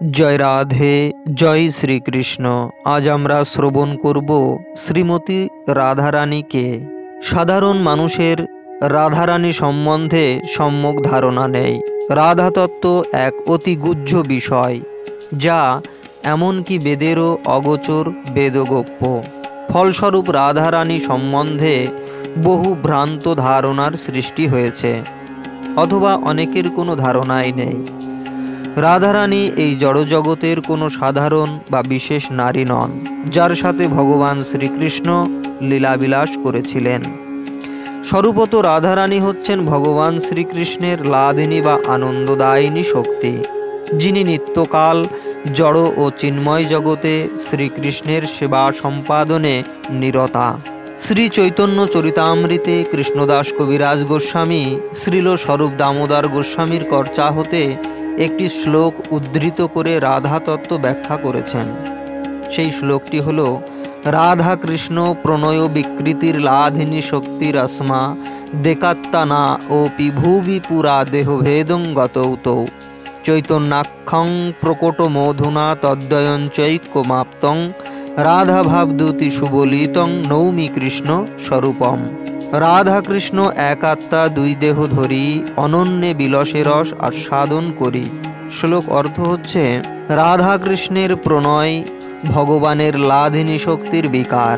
জয় রাধে, জয় শ্রীকৃষ্ণ। আজ আমরা শ্রবণ করব শ্রীমতী রাধারানীকে। সাধারণ মানুষের রাধারানী সম্বন্ধে সম্যক ধারণা নেই। রাধা তত্ত্ব এক অতি গুহ্য বিষয়, যা এমনকি বেদেরও অগোচর, বেদগোপ্য। ফলস্বরূপ রাধারানী সম্বন্ধে বহু ভ্রান্ত ধারণার সৃষ্টি হয়েছে, অথবা অনেকের কোনো ধারণাই নেই। রাধারানী এই জড়জগতের কোনো সাধারণ বা বিশেষ নারী নন, যার সাথে ভগবান শ্রীকৃষ্ণ লীলাবিলাস করেছিলেন। স্বরূপত রাধারানী হচ্ছেন ভগবান শ্রীকৃষ্ণের লাদিনী বা আনন্দদায়িনী শক্তি, যিনি নিত্যকাল জড় ও চিন্ময় জগতে শ্রীকৃষ্ণের সেবা সম্পাদনে নিরতা। শ্রী চৈতন্য চরিতামৃতে কৃষ্ণদাস কবিরাজ গোস্বামী শ্রীল স্বরূপ দামোদর গোস্বামীর কর্চা হতে একটি শ্লোক উদ্ধৃত করে রাধা তত্ত্ব ব্যাখ্যা করেছেন। সেই শ্লোকটি হল, রাধা কৃষ্ণ প্রণয় বিকৃতির লাধিনী শক্তির আসমা দেকাত্তানা ও পিভুবি পুরা দেহভেদং গতৌতৌ চৈতন্যাক্ষং প্রকট মধুনা তদ্বয়ঞ্চৈক্যমাপ্তং রাধা ভাবদূতি সুবলিতং নৌমি কৃষ্ণ স্বরূপম। রাধা কৃষ্ণ এক আত্মা, দুই দেহ ধরি অনন্যে বিলাসে রস আস্বাদন করি। শ্লোক অর্থ হচ্ছে, রাধা কৃষ্ণের প্রণয় ভগবানের লাধিনী শক্তির বিকার।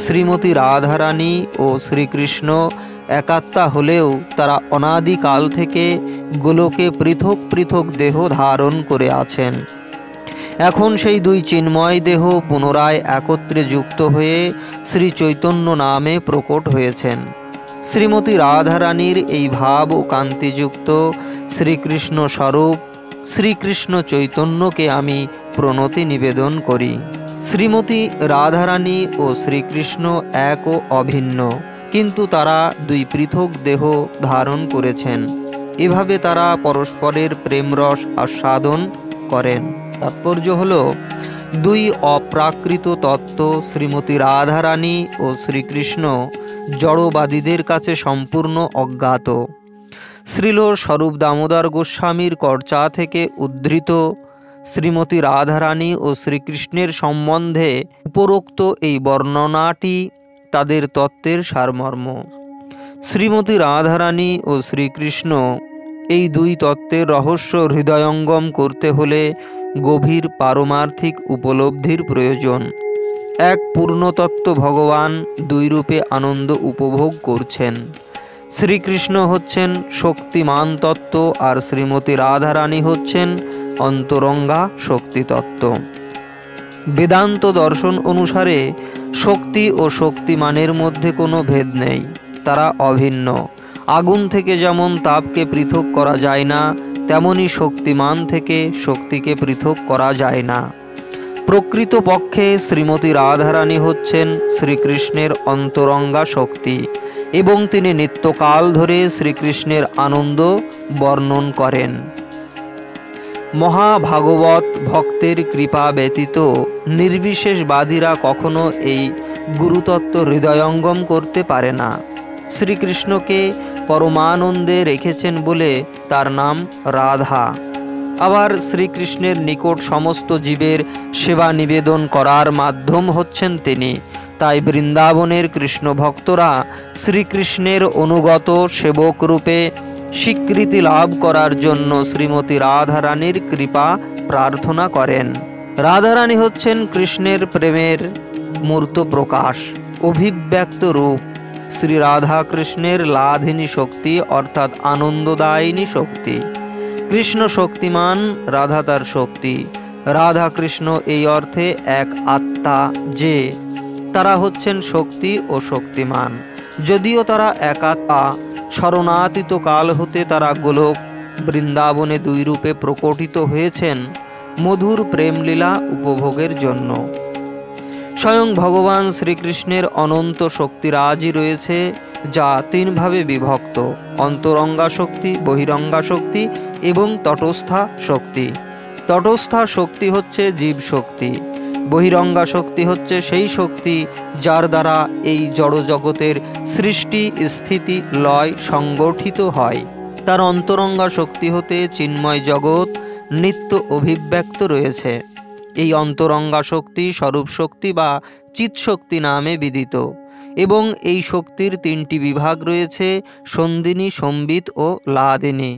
শ্রীমতী রাধারানী ও শ্রীকৃষ্ণ একাত্মা হলেও তারা অনাদিকাল থেকে গোলকে পৃথক পৃথক দেহ ধারণ করে আছেন। এখন সেই দুই চিন্ময় দেহ পুনরায় একত্রে যুক্ত হয়ে শ্রী চৈতন্য নামে প্রকট হয়েছেন। শ্রীমতী রাধারানীর এই ভাব ও কান্তিযুক্ত শ্রীকৃষ্ণ স্বরূপ শ্রীকৃষ্ণ চৈতন্যকে আমি প্রণতি নিবেদন করি। শ্রীমতী রাধারানী ও শ্রীকৃষ্ণ এক ও অভিন্ন, কিন্তু তারা দুই পৃথক দেহ ধারণ করেছেন। এভাবে তারা পরস্পরের প্রেমরস আস্বাদন করেন। তাৎপর্য হল, দুই অপ্রাকৃত তত্ত্ব শ্রীমতী রাধারানী ও শ্রীকৃষ্ণ জড়বাদীদের কাছে সম্পূর্ণ অজ্ঞাত। শ্রীল স্বরূপ দামোদর গোস্বামীর কর্চা থেকে উদ্ধৃত শ্রীমতী রাধারানী ও শ্রীকৃষ্ণের সম্বন্ধে উপরোক্ত এই বর্ণনাটি তাদের তত্ত্বের সারমর্ম। শ্রীমতী রাধারানী ও শ্রীকৃষ্ণ এই দুই তত্ত্বের রহস্য হৃদয়ঙ্গম করতে হলে গভীর পারমার্থিক উপলব্ধির প্রয়োজন। এক পূর্ণতত্ত্ব ভগবান দুই রূপে আনন্দ উপভোগ করছেন। শ্রীকৃষ্ণ হচ্ছেন শক্তিমান তত্ত্ব, আর শ্রীমতী রাধারানী হচ্ছেন অন্তরঙ্গা শক্তিতত্ত্ব। বেদান্ত দর্শন অনুসারে শক্তি ও শক্তিমানের মধ্যে কোনো ভেদ নেই, তারা অভিন্ন। আগুন থেকে যেমন তাপকে পৃথক করা যায় না, তেমনি শক্তিমান থেকে শক্তিকে পৃথক করা যায় না। প্রকৃতপক্ষে শ্রীমতী রাধারানী হচ্ছেন শ্রীকৃষ্ণের অন্তরঙ্গা শক্তি, এবং তিনি নিত্যকাল ধরে শ্রীকৃষ্ণের আনন্দ বর্ণন করেন। মহাভাগবত ভক্তের কৃপা ব্যতীত নির্বিশেষবাদীরা কখনো এই গুরুতত্ত্ব হৃদয়ঙ্গম করতে পারে না। শ্রীকৃষ্ণকে পরমানন্দে রেখেছেন বলে তার নাম রাধা। আবার শ্রীকৃষ্ণের নিকট সমস্ত জীবের সেবা নিবেদন করার মাধ্যম হচ্ছেন তিনি। তাই বৃন্দাবনের কৃষ্ণ ভক্তরা শ্রীকৃষ্ণের অনুগত সেবক রূপে স্বীকৃতি লাভ করার জন্য শ্রীমতী রাধারানীর কৃপা প্রার্থনা করেন। রাধারানী হচ্ছেন কৃষ্ণের প্রেমের মূর্ত প্রকাশ, অভিব্যক্ত রূপ। শ্রী রাধা কৃষ্ণের লাধিনী শক্তি, অর্থাৎ আনন্দদায়িনী শক্তি। কৃষ্ণ শক্তিমান, রাধা তার শক্তি। রাধা কৃষ্ণ এই অর্থে এক আত্মা যে তারা হচ্ছেন শক্তি ও শক্তিমান। যদিও তারা এক আত্মা, শরণাতীত কাল হতে তারা গোলক বৃন্দাবনে দুই রূপে প্রকটিত হয়েছেন মধুর প্রেমলীলা উপভোগের জন্য। স্বয়ং ভগবান শ্রীকৃষ্ণের অনন্ত শক্তিরাজি রয়েছে, যা তিনভাবে বিভক্ত: অন্তরঙ্গা শক্তি, বহিরঙ্গা শক্তি এবং তটস্থা শক্তি। তটস্থা শক্তি হচ্ছে জীব শক্তি। বহিরঙ্গা শক্তি হচ্ছে সেই শক্তি যার দ্বারা এই জড়জগতের সৃষ্টি, স্থিতি, লয় সংগঠিত হয়। তার অন্তরঙ্গা শক্তি হতে চিন্ময় জগৎ নিত্য অভিব্যক্ত রয়েছে। এই অন্তরঙ্গা শক্তি স্বরূপ শক্তি বা চিৎ শক্তি নামে বিদিত এবং এই শক্তির তিনটি বিভাগ রয়েছে: সন্ধিনী, সম্বিত ও লাদিনী।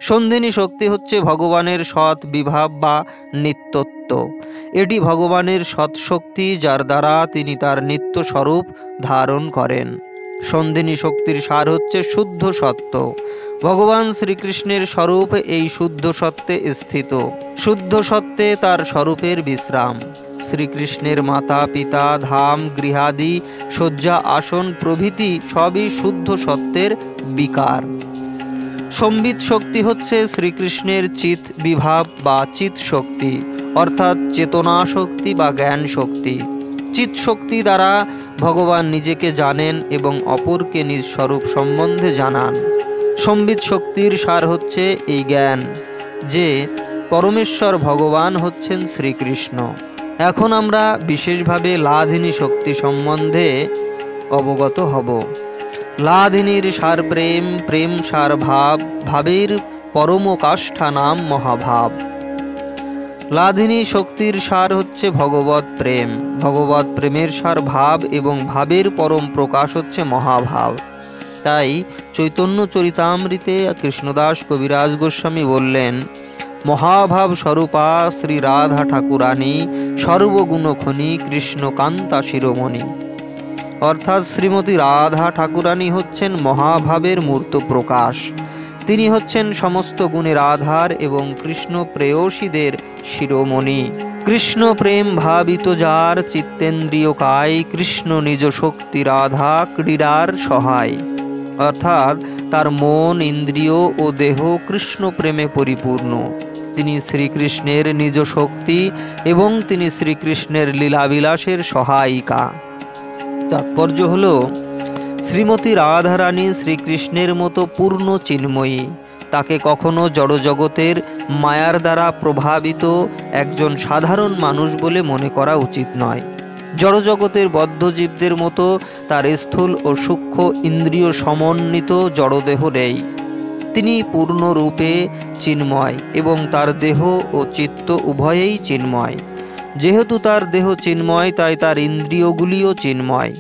সন্ধিনী শক্তি হচ্ছে ভগবানের সৎ বিভাব বা নিত্যত্ব। এটি ভগবানের সৎ শক্তি, যার দ্বারা তিনি তার নিত্য স্বরূপ ধারণ করেন। সন্ধিনী শক্তির সার হচ্ছে শুদ্ধ সত্য। ভগবান শ্রীকৃষ্ণের স্বরূপ এই শুদ্ধ সত্ত্বে স্থিত। শুদ্ধ সত্ত্বে তার স্বরূপের বিশ্রাম। শ্রীকৃষ্ণের মাতা পিতা, ধাম, গৃহাদি, শয্যা, আসন প্রভৃতি সবই শুদ্ধ সত্ত্বের বিকার। সম্বিত শক্তি হচ্ছে শ্রীকৃষ্ণের চিৎ বিভাব বা চিৎ শক্তি, অর্থাৎ চেতনা শক্তি বা জ্ঞান শক্তি। চিৎ শক্তি দ্বারা ভগবান নিজেকে জানেন এবং অপরকে নিজ স্বরূপ সম্বন্ধে জানান। সম্বিত শক্তির সার হচ্ছে এই জ্ঞান যে পরমেশ্বর ভগবান হচ্ছেন শ্রীকৃষ্ণ। এখন আমরা বিশেষভাবে লাধিনী শক্তি সম্বন্ধে অবগত হব। লাধিনীর সার প্রেম, প্রেম সার ভাব, ভাবের পরমকাষ্ঠা নাম মহাভাব। লাধিনী শক্তির সার হচ্ছে ভগবৎ প্রেম, ভগবৎ প্রেমের সার ভাব এবং ভাবের পরম প্রকাশ হচ্ছে মহাভাব। তাই চৈতন্য চরিতামৃতে কৃষ্ণদাস কবিরাজ গোস্বামী বললেন, মহাভাব স্বরূপা শ্রী রাধা ঠাকুরানী, সর্বগুণখনি কৃষ্ণকান্তা শিরোমণি। অর্থাৎ শ্রীমতী রাধা ঠাকুরানী হচ্ছেন মহাভাবের মূর্ত প্রকাশ। তিনি হচ্ছেন সমস্ত গুণের আধার এবং কৃষ্ণ প্রেয়সীদের শিরোমণি। কৃষ্ণ প্রেম ভাবিত যার চিত্তেন্দ্রিয় কায়, কৃষ্ণ নিজ শক্তি রাধা ক্রীড়ার সহায়। অর্থাৎ তার মন, ইন্দ্রিয় ও দেহ কৃষ্ণ প্রেমে পরিপূর্ণ। তিনি শ্রীকৃষ্ণের নিজ শক্তি এবং তিনি শ্রীকৃষ্ণের লীলাবিলাসের সহায়িকা। তাৎপর্য হল, শ্রীমতী রাধারানী শ্রীকৃষ্ণের মতো পূর্ণ চিন্ময়ী। তাকে কখনো জড়জগতের মায়ার দ্বারা প্রভাবিত একজন সাধারণ মানুষ বলে মনে করা উচিত নয়। জড়জগতের বদ্ধজীবদের মতো তার স্থূল ও সূক্ষ্ম ইন্দ্রিয় সমন্বিত জড়দেহ নেই। তিনি পূর্ণরূপে চিন্ময় এবং তার দেহ ও চিত্ত উভয়েই চিন্ময়। যেহেতু তার দেহ চিন্ময়, তাই তার ইন্দ্রিয়গুলিও চিন্ময়।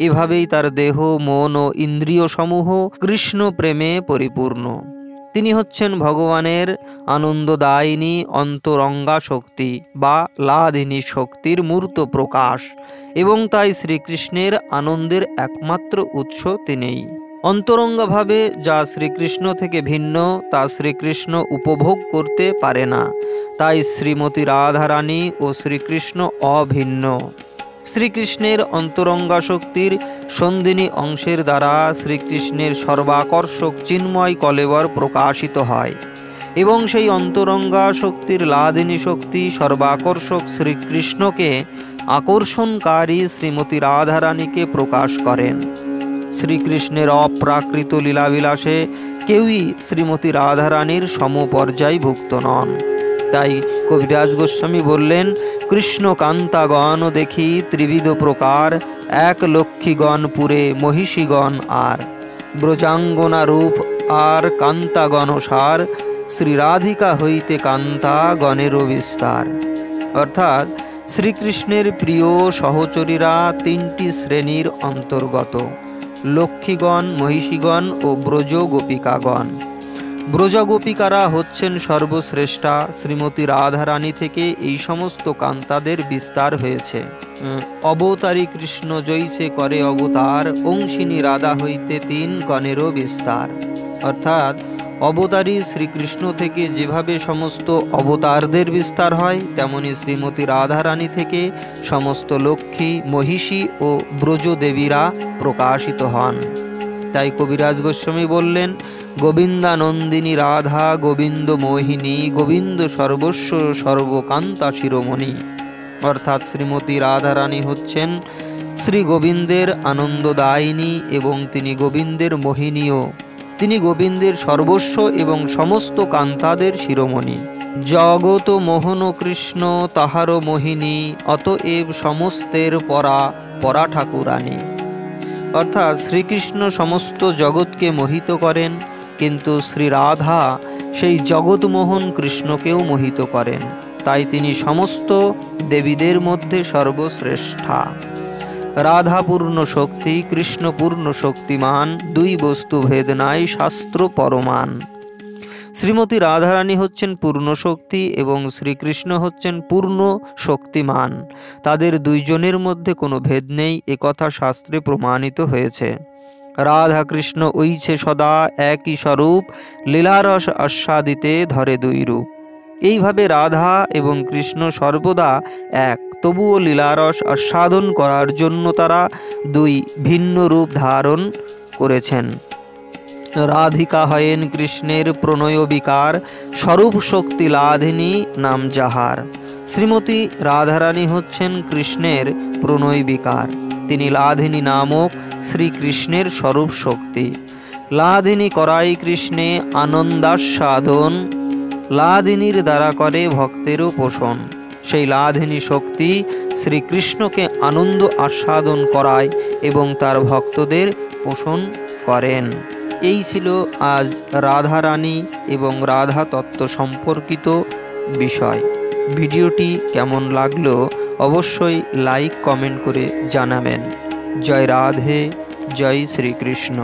এভাবেই তার দেহ, মন ও ইন্দ্রিয় সমূহ কৃষ্ণ প্রেমে পরিপূর্ণ। তিনি হচ্ছেন ভগবানের আনন্দদায়িনী অন্তরঙ্গা শক্তি বা লাধিনী শক্তির মূর্ত প্রকাশ এবং তাই শ্রীকৃষ্ণের আনন্দের একমাত্র উৎস তিনিই। অন্তরঙ্গভাবে যা শ্রীকৃষ্ণ থেকে ভিন্ন তা শ্রীকৃষ্ণ উপভোগ করতে পারে না। তাই শ্রীমতী রাধারানী ও শ্রীকৃষ্ণ অভিন্ন। শ্রীকৃষ্ণের অন্তরঙ্গা শক্তির সন্ধিনী অংশের দ্বারা শ্রীকৃষ্ণের সর্বাকর্ষক চিন্ময় কলেবর প্রকাশিত হয় এবং সেই অন্তরঙ্গা শক্তির লাধিনী শক্তি সর্বাকর্ষক শ্রীকৃষ্ণকে আকর্ষণকারী শ্রীমতী রাধারানীকে প্রকাশ করেন। শ্রীকৃষ্ণের অপ্রাকৃত লীলাবিলাসে কেউই শ্রীমতী রাধারানীর সমপর্যায়ভুক্ত নন। তাই কবিরাজ গোস্বামী বললেন, কৃষ্ণকান্তাগণ দেখি ত্রিবিধ প্রকার, এক লক্ষ্মীগণ পুরে মহিষীগণ আর, ব্রজাঙ্গনা রূপ আর কান্তাগণ সার, শ্রী রাধিকা হইতে কান্তা গণেরও বিস্তার। অর্থাৎ শ্রীকৃষ্ণের প্রিয় সহচরীরা তিনটি শ্রেণীর অন্তর্গত: লক্ষ্মীগণ, মহিষীগণ ও ব্রজ গোপিকাগণ। ব্রজগোপিকারা হচ্ছেন সর্বশ্রেষ্ঠা। শ্রীমতী রাধারানী থেকে এই সমস্ত কান্তাদের বিস্তার হয়েছে। অবতারী কৃষ্ণ জৈসে করে অবতার, অংশিনী রাধা হইতে তিন গণেরও বিস্তার। অর্থাৎ অবতারী শ্রীকৃষ্ণ থেকে যেভাবে সমস্ত অবতারদের বিস্তার হয়, তেমনি শ্রীমতী রাধারানী থেকে সমস্ত লক্ষ্মী, মহিষী ও ব্রজদেবীরা প্রকাশিত হন। তাই কবিরাজ গোস্বামী বললেন, গোবিন্দানন্দিনী রাধা গোবিন্দ মোহিনী, গোবিন্দ সর্বস্ব সর্বকান্তা শিরোমণি। অর্থাৎ শ্রীমতী রাধারানী হচ্ছেন শ্রী গোবিন্দের আনন্দদায়িনী এবং তিনি গোবিন্দের মোহিনীও। তিনি গোবিন্দের সর্বস্ব এবং সমস্ত কান্তাদের শিরোমণি। জগত মোহন কৃষ্ণ তাহারও মোহিনী, অতএব সমস্তের পরা ঠাকুরানী। অর্থাৎ শ্রীকৃষ্ণ সমস্ত জগৎকে মোহিত করেন, কিন্তু শ্রী রাধা সেই জগৎমোহন কৃষ্ণকেও মোহিত করেন। তাই তিনি সমস্ত দেবীদের মধ্যে সর্বশ্রেষ্ঠা। রাধা পূর্ণ শক্তি, কৃষ্ণ পূর্ণ শক্তিমান, দুই বস্তু ভেদ নাই, শাস্ত্র পরমান। শ্রীমতী রাধারানী হচ্ছেন পূর্ণ শক্তি এবং শ্রীকৃষ্ণ হচ্ছেন পূর্ণ শক্তিমান। তাদের দুইজনের মধ্যে কোনো ভেদ নেই, একথা শাস্ত্রে প্রমাণিত হয়েছে। রাধা কৃষ্ণ ঐছে সদা একই স্বরূপ, লীলারস আস্বাদিতে ধরে দুই রূপ। এইভাবে রাধা এবং কৃষ্ণ সর্বদা এক, তবুও লীলারস আস্বাদন করার জন্য তারা দুই ভিন্ন রূপ ধারণ করেছেন। রাধিকা হয়েন কৃষ্ণের প্রণয় বিকার, স্বরূপ শক্তি লাধিনী নাম যাহার। শ্রীমতী রাধারানী হচ্ছেন কৃষ্ণের প্রণয় বিকার, তিনি লাধিনী নামক শ্রীকৃষ্ণের স্বরূপ শক্তি। লাধিনী করাই কৃষ্ণে আনন্দাস্বাদন, লাধিনীর দ্বারা করে ভক্তেরও পোষণ। সেই লাধিনী শক্তি শ্রীকৃষ্ণকে আনন্দ আস্বাদন করায় এবং তার ভক্তদের পোষণ করেন। এই ছিল আজ রাধারানী এবং রাধা তত্ত্ব সম্পর্কিত বিষয়। ভিডিওটি কেমন লাগলো অবশ্যই লাইক কমেন্ট করে জানাবেন। জয় রাধে, জয় শ্রীকৃষ্ণ।